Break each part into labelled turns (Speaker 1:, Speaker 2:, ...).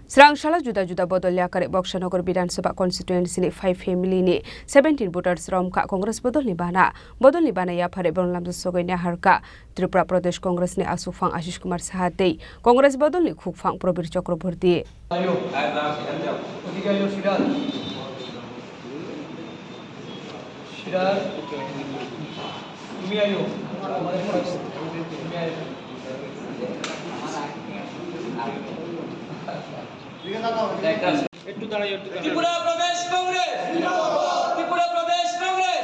Speaker 1: Srangshala juda-juda bodolnya kare Bokshanogor Bidansabha constituency ni 5 family ni 17 voters romka Congress bodol ni bana ya phare Bonlam Sogoi ni harka Tripura Pradesh Congress ni Asufang Ashish Kumar Sahatei Congress bodol ni Khukfang Probir Chakraborty
Speaker 2: Tripura प्रदेश कांग्रेस त्रिपुरा प्रदेश कांग्रेस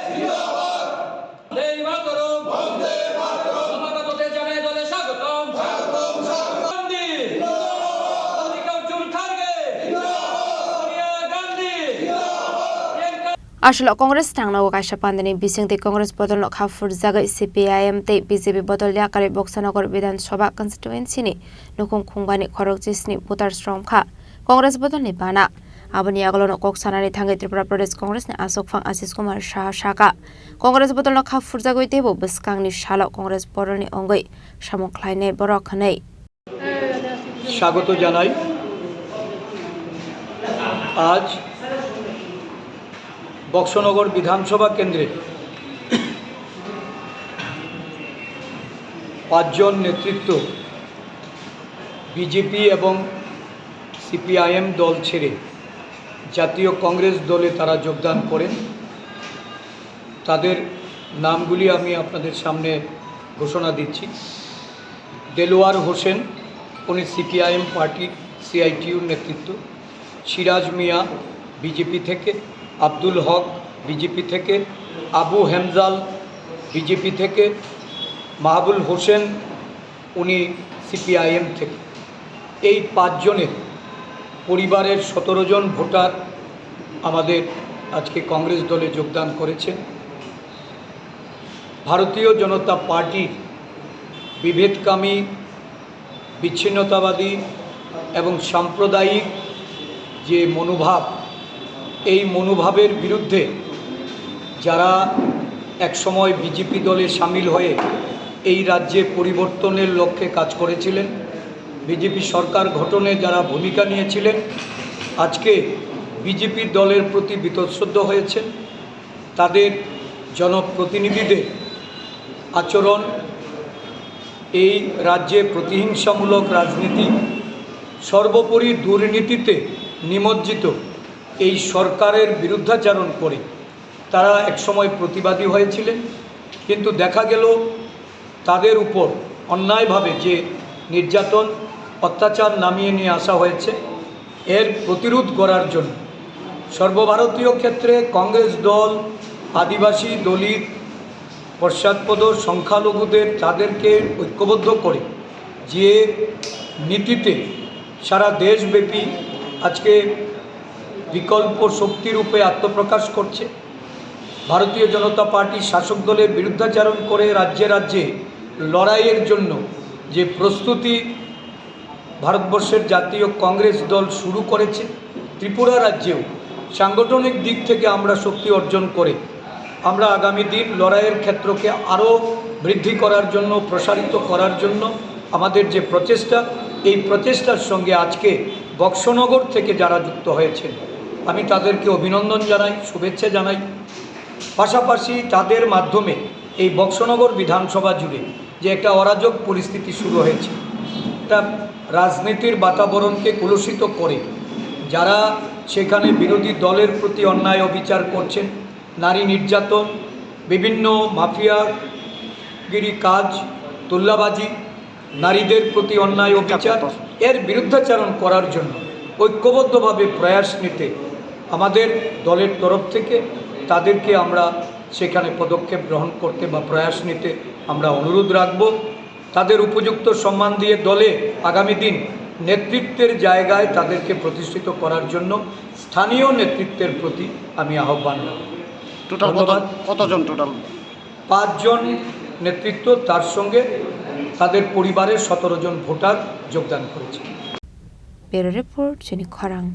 Speaker 2: वंदे मातरम वंदे मातरम समागतते জানাই দলে স্বাগতম Gandhi Mallikarjun Kharge Sonia Gandhi
Speaker 3: Ashla Congress tangna kaisa pandani bisingte Congress bodol khafur jagai CPIM te BJP bodol yakare Bokshanogor Bidhan Sabha constituency ni nukung khungbani khorok jisni voter strom kha Congress bodol ni bana aboni aglono koksanani thangai Tripura Pradesh Congress ni Asufang Ashish Kumar Shaka Congress bodol khafur jagoi tebo biskangni shala Congress bodol ni ongoi samokhlaine borokhnei
Speaker 4: স্বাগত জানাই আজ বক্সনগর বিধানসভা কেন্দ্রে 5 জন নেতৃত্ব BJP এবং CPIM দল ছেড়ে জাতীয় কংগ্রেস দলে তারা যোগদান করেন তাদের নামগুলি আমি আপনাদের সামনে ঘোষণা দিচ্ছি দেলোয়ার হোসেন উনি সিপিআইএম পার্টি সিআইটিউর নেতৃত্ব সিরাজ মিয়া বিজেপি থেকে আব্দুল হক বিজেপি থেকে আবু হেমজাল বিজেপি থেকে মাহবুল হোসেন উনি সিপিআইএম থেকে এই 5 জনের পরিবারের 17 জন ভোটার আমাদের আজকে কংগ্রেস দলে যোগদান করেছেন ভারতীয় জনতা পার্টির বিভেদকামী বিচ্ছিন্নতাবাদী এবং সাম্প্রদায়িক যে মনোভাব এই মনোভাবের বিরুদ্ধে যারা একসময় বিজেপি দলে শামিল হয়ে এই রাজ্যে পরিবর্তনের লক্ষ্যে কাজ করেছিলেন বিজেপি সরকার গঠনে যারা ভূমিকা নিয়েছিলেন আজকে বিজেপি দলের প্রতি বিতশ্রদ্ধ হয়েছেন তাদের জনপ্রতিনিধিদের আচরণ এই রাজ্যে প্রতিহিংসামূলক রাজনীতি সর্বোপরি দুর্নীতিতে নিমজ্জিত এই সরকারের বিরুদ্ধাচরণ করে তারা একসময় প্রতিবাদী হয়েছিলেন কিন্তু দেখা গেল তাদের উপর অন্যায়ভাবে যে নির্যাতন অত্যাচার নামিয়ে নিয়ে আসা হয়েছে এর প্রতিরোধ করার জন্য সর্বভারতীয় ক্ষেত্রে কংগ্রেস দল আদিবাসী দলিত পশ্চাৎপদ সংখ্যালঘুদের তাদেরকে ঐক্যবদ্ধ করে যে নীতিতে সারা দেশব্যাপী আজকে বিকল্প শক্তিরূপে আত্মপ্রকাশ করছে ভারতীয় জনতা পার্টি শাসক দলের বিরুদ্ধাচরণ করে রাজ্যে রাজ্যে লড়াইয়ের জন্য যে প্রস্তুতি ভারতবর্ষের জাতীয় কংগ্রেস দল শুরু করেছে ত্রিপুরা রাজ্যেও সাংগঠনিক দিক থেকে আমরা শক্তি অর্জন করে আমরা আগামী দিন লড়াইয়ের ক্ষেত্রকে আরও বৃদ্ধি করার জন্য প্রসারিত করার জন্য আমাদের যে প্রচেষ্টা এই প্রচেষ্টার সঙ্গে আজকে বক্সনগর থেকে যারা যুক্ত হয়েছেন আমি তাদেরকে অভিনন্দন জানাই শুভেচ্ছা জানাই পাশাপাশি তাদের মাধ্যমে এই বক্সনগর বিধানসভা জুড়ে যে একটা অরাজক পরিস্থিতি শুরু হয়েছে একটা রাজনীতির বাতাবরণকে কলুষিত করে যারা সেখানে বিরোধী দলের প্রতি অন্যায় অবিচার করছেন নারী নির্যাতন বিভিন্ন মাফিয়াগিরি কাজ তুল্লাবাজি নারীদের প্রতি অন্যায় অবিচার এর বিরুদ্ধাচরণ করার জন্য ঐক্যবদ্ধভাবে প্রয়াস নিতে আমাদের দলের তরফ থেকে তাদেরকে আমরা সেখানে পদক্ষেপ গ্রহণ করতে বা প্রয়াস নিতে আমরা অনুরোধ রাখব তাদের উপযুক্ত সম্মান দিয়ে দলে আগামী দিন নেতৃত্বের জায়গায় তাদেরকে প্রতিষ্ঠিত করার জন্য স্থানীয় নেতৃত্বের প্রতি আমি আহ্বান রাখব
Speaker 5: কতজন টোটাল
Speaker 4: 5 জন নেতৃত্ব তার সঙ্গে তাদের পরিবারের 17 জন ভোটার যোগদান করেছে
Speaker 3: ব্যুরো রিপোর্ট জনি খরাং।